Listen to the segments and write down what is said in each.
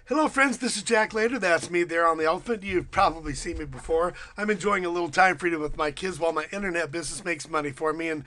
Hello, friends. This is Jack Later. That's me there on the elephant. You've probably seen me before. I'm enjoying a little time freedom with my kids while my internet business makes money for me, and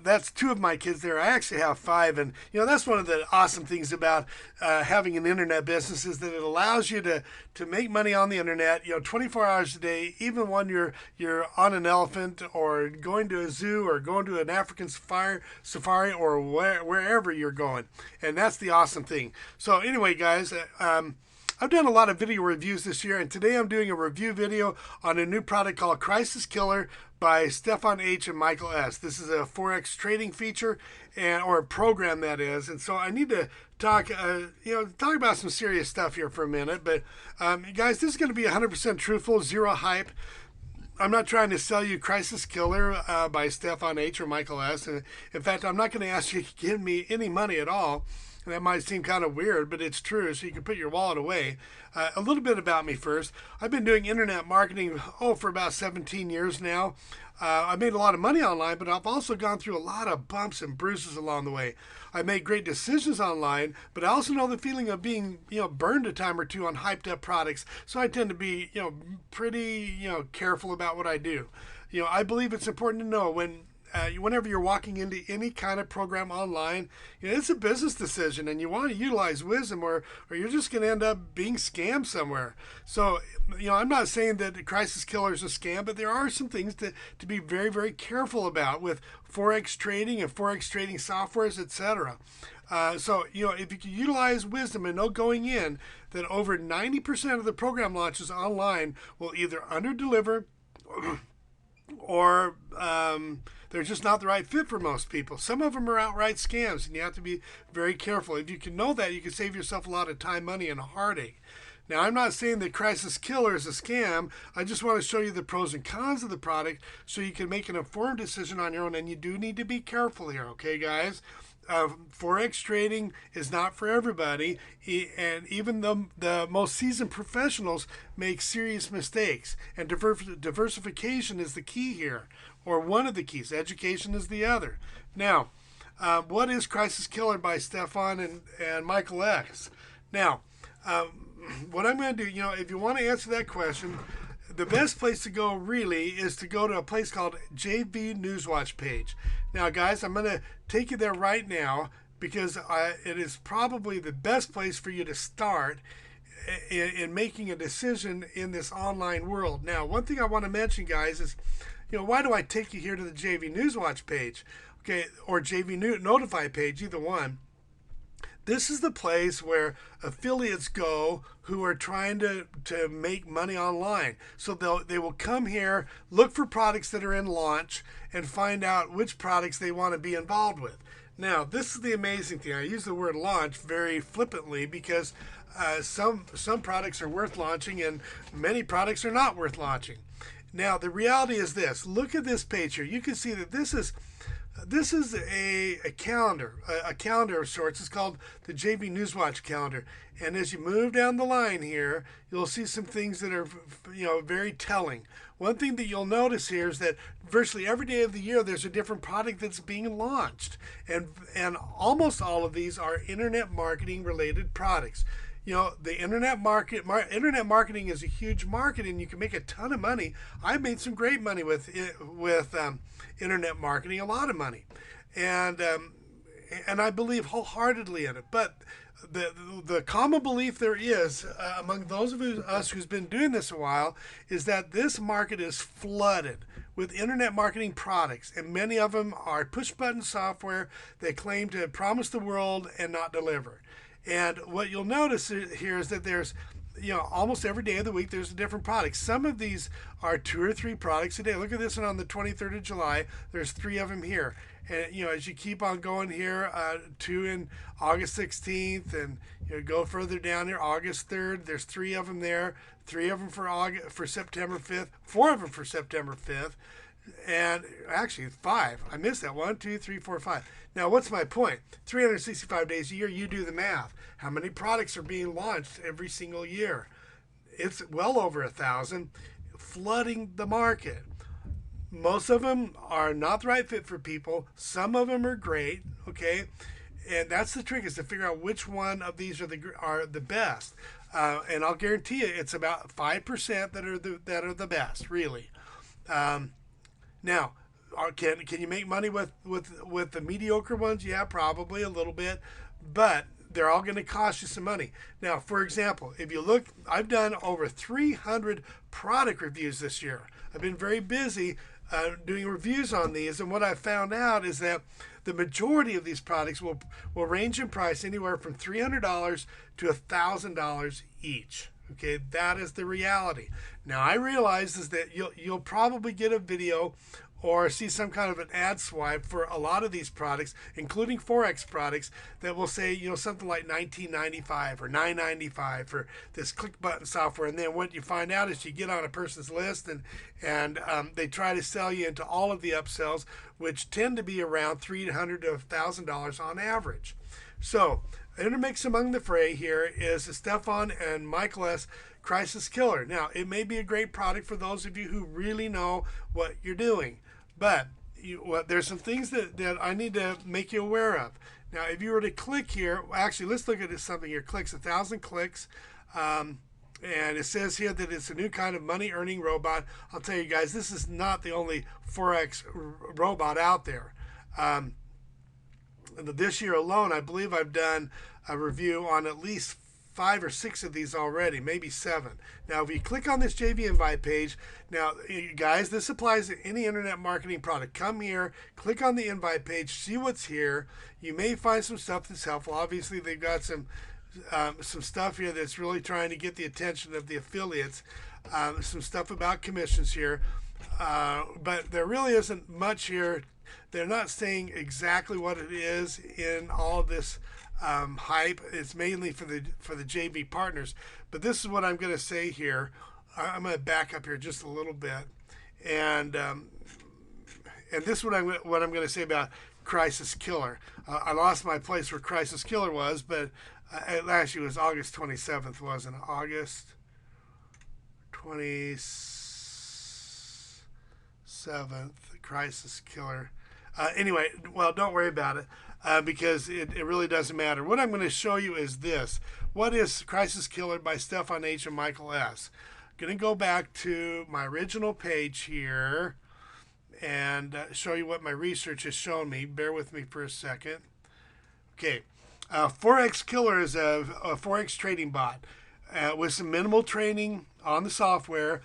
that's two of my kids there. I actually have five, and that's one of the awesome things about having an internet business is that it allows you to make money on the internet. 24 hours a day, even when you're on an elephant or going to a zoo or going to an African safari or wherever you're going, and that's the awesome thing. So anyway, guys. I've done a lot of video reviews this year, and today I'm doing a review video on a new product called Crisis Killer by Stefan H and Michael S. This is a Forex trading feature or a program that is, and so I need to talk about some serious stuff here for a minute. But guys, this is going to be 100% truthful, zero hype. I'm not trying to sell you Crisis Killer by Stefan H or Michael S. And in fact, I'm not going to ask you to give me any money at all. That might seem kind of weird, but it's true, so you can put your wallet away. A little bit about me first. I've been doing internet marketing, for about 17 years now. I've made a lot of money online, but I've also gone through a lot of bumps and bruises along the way. I made great decisions online, but I also know the feeling of being, burned a time or two on hyped up products. So I tend to be, pretty, careful about what I do. I believe it's important to know whenever you're walking into any kind of program online, it's a business decision and you want to utilize wisdom or you're just going to end up being scammed somewhere. So, I'm not saying that the Crisis Killer is a scam, but there are some things to be very, very careful about with Forex trading and Forex trading softwares, etc. So, if you can utilize wisdom and know going in that over 90% of the program launches online will either underdeliver or they're just not the right fit for most people. Some of them are outright scams, and you have to be very careful. If you can know that, you can save yourself a lot of time, money, and heartache. Now, I'm not saying that Crisis Killer is a scam. I just want to show you the pros and cons of the product so you can make an informed decision on your own, and you do need to be careful here, okay, guys? Forex trading is not for everybody, and even the most seasoned professionals make serious mistakes. And diversification is the key here, or one of the keys. Education is the other. Now, what is Crisis Killer by Stefan and Michael S? Now, what I'm going to do, if you want to answer that question, the best place to go really is to go to a place called JV Newswatch page. Now, guys, I'm going to take you there right now because it is probably the best place for you to start in making a decision in this online world. Now, one thing I want to mention, guys, is, why do I take you here to the JV Newswatch page, okay, or JV Notify page, either one? This is the place where affiliates go who are trying to make money online. So they will come here, look for products that are in launch, and find out which products they want to be involved with. Now, this is the amazing thing. I use the word launch very flippantly because some products are worth launching and many products are not worth launching. Now, the reality is this. Look at this page here. You can see that this is a calendar, a calendar of sorts. It's called the JV Newswatch calendar. And as you move down the line here, you'll see some things that are, very telling. One thing that you'll notice here is that virtually every day of the year, there's a different product that's being launched. And almost all of these are internet marketing related products. The internet marketing is a huge market, and you can make a ton of money. I've made some great money with internet marketing, a lot of money, and I believe wholeheartedly in it. But the common belief there is among those of us who's been doing this a while is that this market is flooded with internet marketing products, and many of them are push-button software that claim to promise the world and not deliver. And what you'll notice here is that there's, almost every day of the week, there's a different product. Some of these are 2 or 3 products a day. Look at this one on the 23rd of July. There's 3 of them here. And, as you keep on going here, 2 in August 16th, and go further down here, August 3rd, there's 3 of them there. 3 of them for September 5th, 4 of them for September 5th. And actually 5. I missed that. 1, 2, 3, 4, 5. Now, what's my point? 365 days a year, you do the math. How many products are being launched every single year? It's well over 1,000, flooding the market. Most of them are not the right fit for people. Some of them are great, okay? And that's the trick, is to figure out which one of these are the best. And I'll guarantee you, it's about 5% that are the best, really. Now, can you make money with the mediocre ones? Yeah, probably a little bit, but they're all going to cost you some money. Now, for example, if you look, I've done over 300 product reviews this year. I've been very busy doing reviews on these, and what I found out is that the majority of these products will range in price anywhere from $300 to $1,000 each. Okay, that is the reality. Now, I realize is that you'll probably get a video or see some kind of an ad swipe for a lot of these products, including Forex products, that will say, something like $19.95 or $9.95 for this click button software. And then what you find out is you get on a person's list and they try to sell you into all of the upsells, which tend to be around $300 to $1,000 on average. So, intermix among the fray here is the Stefan and Michael S. Crisis Killer. Now, it may be a great product for those of you who really know what you're doing, but there's some things that I need to make you aware of. Now, if you were to click here, actually, let's look at something here. Clicks, 1,000 clicks. And it says here that it's a new kind of money-earning robot. I'll tell you guys, this is not the only Forex robot out there. This year alone, I believe I've done a review on at least 5 or 6 of these already, maybe 7. Now, if you click on this JV Invite page, now, you guys, this applies to any internet marketing product. Come here, click on the invite page, see what's here. You may find some stuff that's helpful. Obviously, they've got some stuff here that's really trying to get the attention of the affiliates. Some stuff about commissions here, but there really isn't much here. They're not saying exactly what it is in all of this hype. It's mainly for the JV partners. But this is what I'm going to say here. I'm going to back up here just a little bit, and this is what I'm going to say about Crisis Killer. I lost my place where Crisis Killer was, but actually it was August 27th, wasn't it? August 27th, Crisis Killer. Anyway, well, don't worry about it because it really doesn't matter. What I'm going to show you is this. What is Crisis Killer by Stefan H and Michael S? I'm going to go back to my original page here and show you what my research has shown me. Bear with me for a second. Okay. Forex Killer is a Forex trading bot with some minimal training on the software.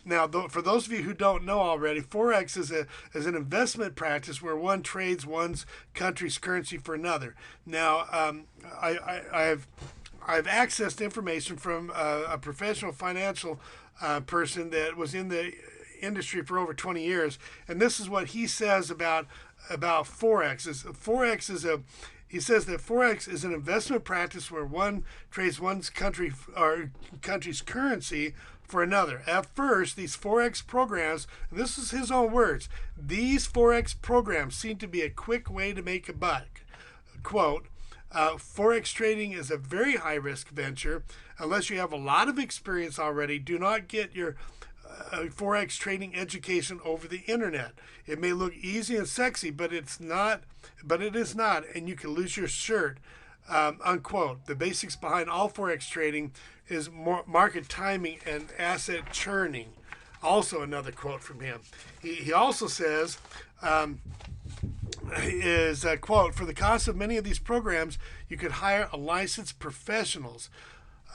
Now, for those of you who don't know already, Forex is an investment practice where one trades one's country's currency for another. Now, I've accessed information from a professional financial person that was in the industry for over 20 years, and this is what he says about Forex. He says that Forex is an investment practice where one trades one's country's currency for another. At first, these Forex programs, and this is his own words, these Forex programs seem to be a quick way to make a buck. Quote, Forex trading is a very high-risk venture. Unless you have a lot of experience already, do not get your Forex trading education over the internet. It may look easy and sexy, but it is not, and you can lose your shirt. Unquote. The basics behind all Forex trading is market timing and asset churning. Also another quote from him. He also says, is a quote, for the cost of many of these programs, you could hire a licensed professionals.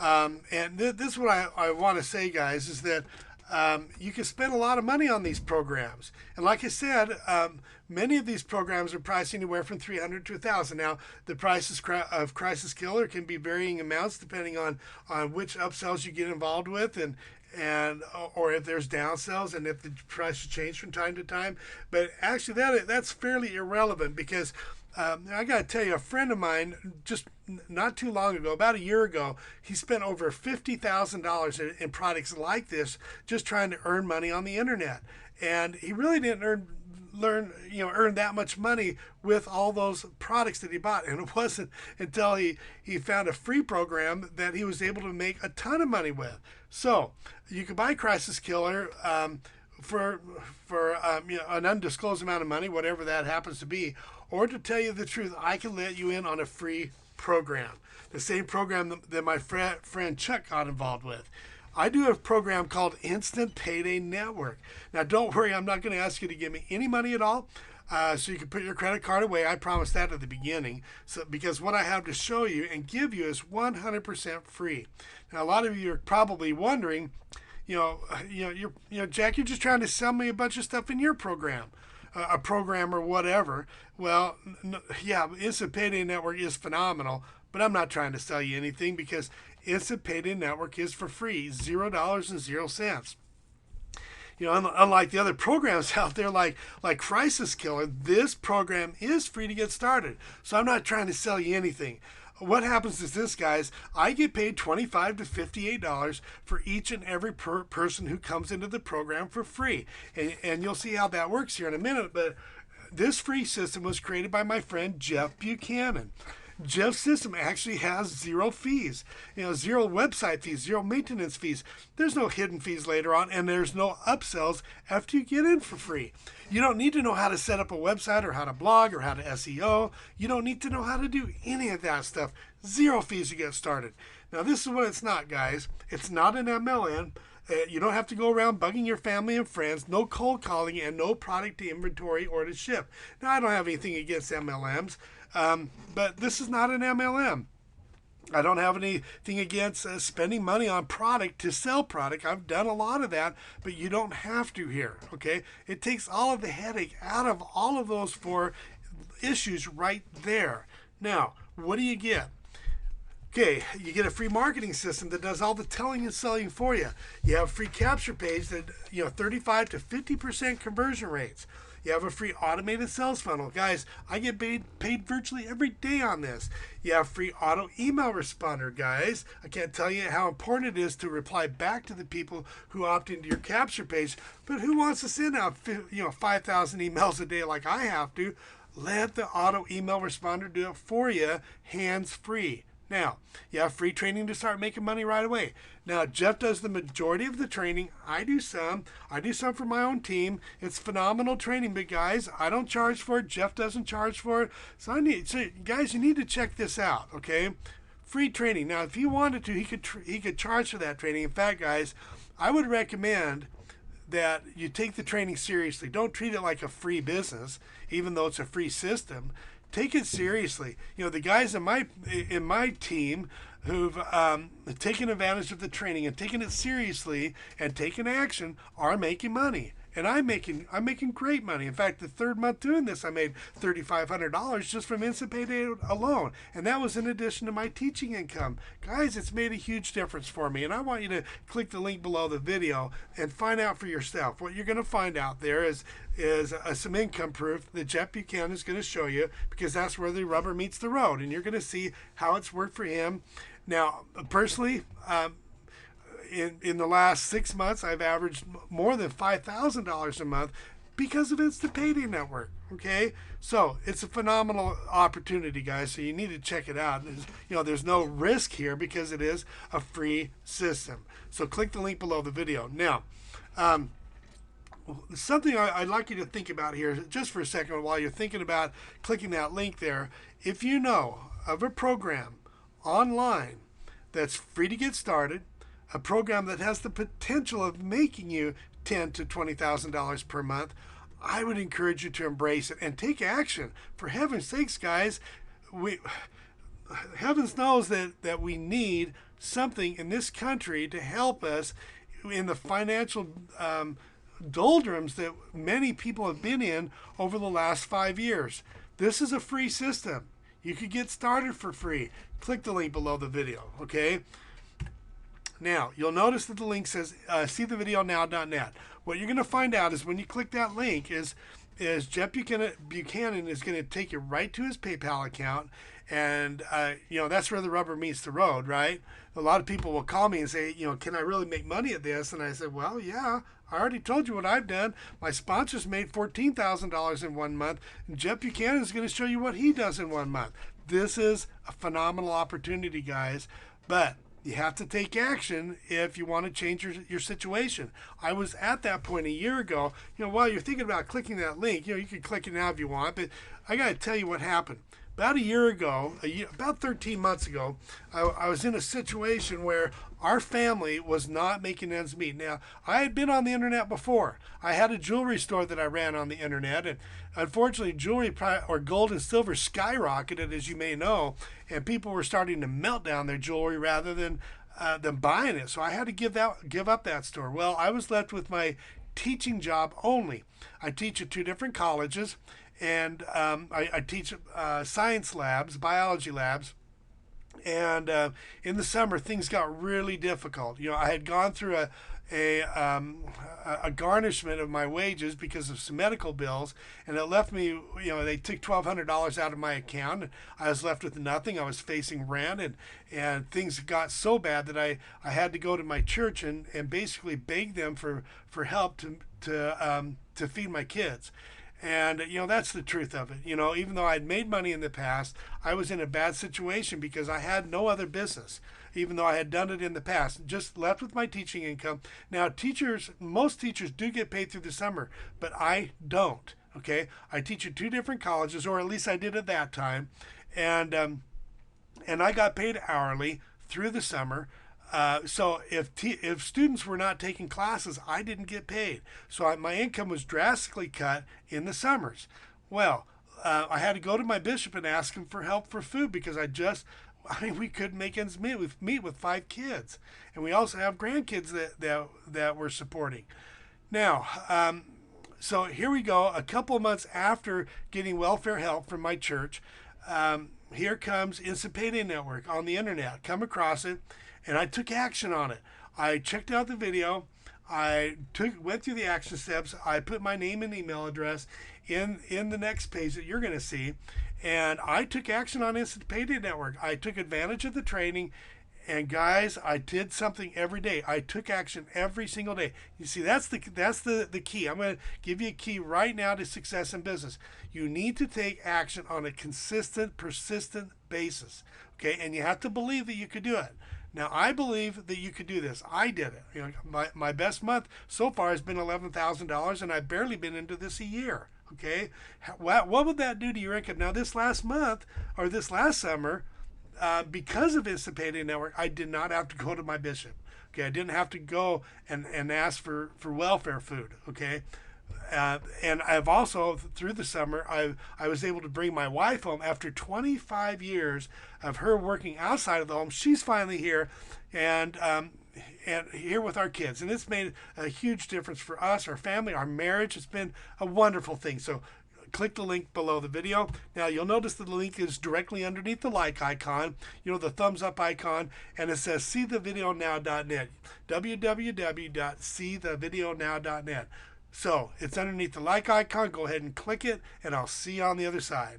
And this is what I want to say, guys, is that you can spend a lot of money on these programs. And like I said, many of these programs are priced anywhere from $300 to $1,000. Now, the prices of Crisis Killer can be varying amounts depending on which upsells you get involved with and or if there's downsells and if the prices change from time to time. But actually, that's fairly irrelevant because I got to tell you, a friend of mine just not too long ago, about a year ago, he spent over $50,000 in products like this just trying to earn money on the internet. And he really didn't earn that much money with all those products that he bought. And it wasn't until he found a free program that he was able to make a ton of money with. So you can buy Crisis Killer for an undisclosed amount of money, whatever that happens to be, or to tell you the truth, I can let you in on a free program. The same program that my friend Chuck got involved with. I do a program called Instant Payday Network. Now, don't worry, I'm not going to ask you to give me any money at all. So you can put your credit card away. I promised that at the beginning. So because what I have to show you and give you is 100% free. Now, a lot of you are probably wondering, Jack, you're just trying to sell me a bunch of stuff in your program, a program or whatever. Well, yeah, Instant Payday Network is phenomenal, but I'm not trying to sell you anything because Instant Payday Network is for free, $0.00. Unlike the other programs out there like Crisis Killer, this program is free to get started. So I'm not trying to sell you anything. What happens is this, guys, I get paid $25 to $58 for each and every person who comes into the program for free. And you'll see how that works here in a minute. But this free system was created by my friend Jeff Buchanan. Jeff's system actually has zero fees, zero website fees, zero maintenance fees. There's no hidden fees later on, and there's no upsells after you get in for free. You don't need to know how to set up a website or how to blog or how to SEO. You don't need to know how to do any of that stuff. Zero fees to get started. Now, this is what it's not, guys. It's not an MLM. You don't have to go around bugging your family and friends. No cold calling and no product to inventory or to ship. Now, I don't have anything against MLMs. But this is not an MLM. I don't have anything against spending money on product to sell product. I've done a lot of that, but you don't have to here, okay? It takes all of the headache out of all of those 4 issues right there. Now, what do you get? Okay, you get a free marketing system that does all the telling and selling for you. You have a free capture page that, 35 to 50% conversion rates. You have a free automated sales funnel. Guys, I get paid virtually every day on this. You have free auto email responder, guys. I can't tell you how important it is to reply back to the people who opt into your capture page. But who wants to send out 5,000 emails a day like I have to? Let the auto email responder do it for you, hands-free. Now, you have free training to start making money right away. Now, Jeff does the majority of the training. I do some. I do some for my own team. It's phenomenal training, but guys, I don't charge for it. Jeff doesn't charge for it. So guys, you need to check this out, okay? Free training. Now, if he wanted to, he could charge for that training. In fact, guys, I would recommend that you take the training seriously. Don't treat it like a free business, even though it's a free system. Take it seriously. The guys in my team who've taken advantage of the training and taken it seriously and taken action are making money. And I'm making great money. In fact, the 3rd month doing this, I made $3,500 just from Instant Payday alone. And that was in addition to my teaching income. Guys, it's made a huge difference for me. And I want you to click the link below the video and find out for yourself. What you're going to find out there is some income proof that Jeff Buchanan is going to show you, because that's where the rubber meets the road. And you're going to see how it's worked for him. Now, personally, in the last 6 months, I've averaged more than $5,000 a month because of Instant Payday Network. Okay, so it's a phenomenal opportunity, guys. So you need to check it out. There's no risk here because it is a free system. So click the link below the video. Now, something I'd like you to think about here, just for a second, while you're thinking about clicking that link there. If you know of a program online that's free to get started, a program that has the potential of making you $10,000 to $20,000 per month, I would encourage you to embrace it and take action. For heaven's sakes, guys, heavens knows that we need something in this country to help us in the financial doldrums that many people have been in over the last 5 years. This is a free system. You could get started for free. Click the link below the video, okay? Now, you'll notice that the link says seethevideonow.net. What you're going to find out is when you click that link is Jeff Buchanan is going to take you right to his PayPal account. And, that's where the rubber meets the road, right? A lot of people will call me and say, can I really make money at this? And I said, well, yeah, I already told you what I've done. My sponsors made $14,000 in 1 month. And Jeff Buchanan is going to show you what he does in 1 month. This is a phenomenal opportunity, guys. But You have to take action if you want to change your situation. I was at that point a year ago. While you're thinking about clicking that link, you can click it now if you want, but I got to tell you what happened. About a year ago, about 13 months ago, I was in a situation where our family was not making ends meet. Now, I had been on the internet before. I had a jewelry store that I ran on the internet, and unfortunately, jewelry or gold and silver skyrocketed, as you may know, and people were starting to melt down their jewelry rather than buying it. So I had to give up that store. Well, I was left with my teaching job only. I teach at 2 different colleges, and I teach science labs, biology labs. And in the summer, things got really difficult. I had gone through a garnishment of my wages because of some medical bills, and it left me. They took $1,200 out of my account, and I was left with nothing. I was facing rent, and things got so bad that I had to go to my church and basically beg them for help to feed my kids. And, that's the truth of it. Even though I'd made money in the past, I was in a bad situation because I had no other business, even though I had done it in the past, just left with my teaching income. Now, most teachers do get paid through the summer, but I don't. Okay. I teach at 2 different colleges, or at least I did at that time. And I got paid hourly through the summer. So if students were not taking classes, I didn't get paid. So my income was drastically cut in the summers. Well, I had to go to my bishop and ask him for help for food because we couldn't make ends meet with 5 kids, and we also have grandkids that we're supporting. Now, so here we go. A couple of months after getting welfare help from my church, here comes Instant Payday Network on the internet. Come across it. And I took action on it. I checked out the video. Went through the action steps. I put my name and email address in the next page that you're going to see. And I took action on Instant Payday Network. I took advantage of the training. And guys, I did something every day. I took action every single day. You see, that's the key. I'm going to give you a key right now to success in business. You need to take action on a consistent, persistent basis. Okay, and you have to believe that you could do it. Now, I believe that you could do this. I did it. My best month so far has been $11,000, and I've barely been into this a year. Okay, what would that do to your income? Now, this last month or this last summer, because of Instant Payday Network, I did not have to go to my bishop. Okay, I didn't have to go and ask for welfare food. Okay. And I've also, through the summer, I was able to bring my wife home after 25 years of her working outside of the home. She's finally here, and here with our kids, and it's made a huge difference for us, our family, our marriage. It's been a wonderful thing. So click the link below the video. Now you'll notice that the link is directly underneath the like icon, the thumbs up icon, and it says seethevideonow.net, www.seethevideonow.net. So it's underneath the like icon. Go ahead and click it, and I'll see you on the other side.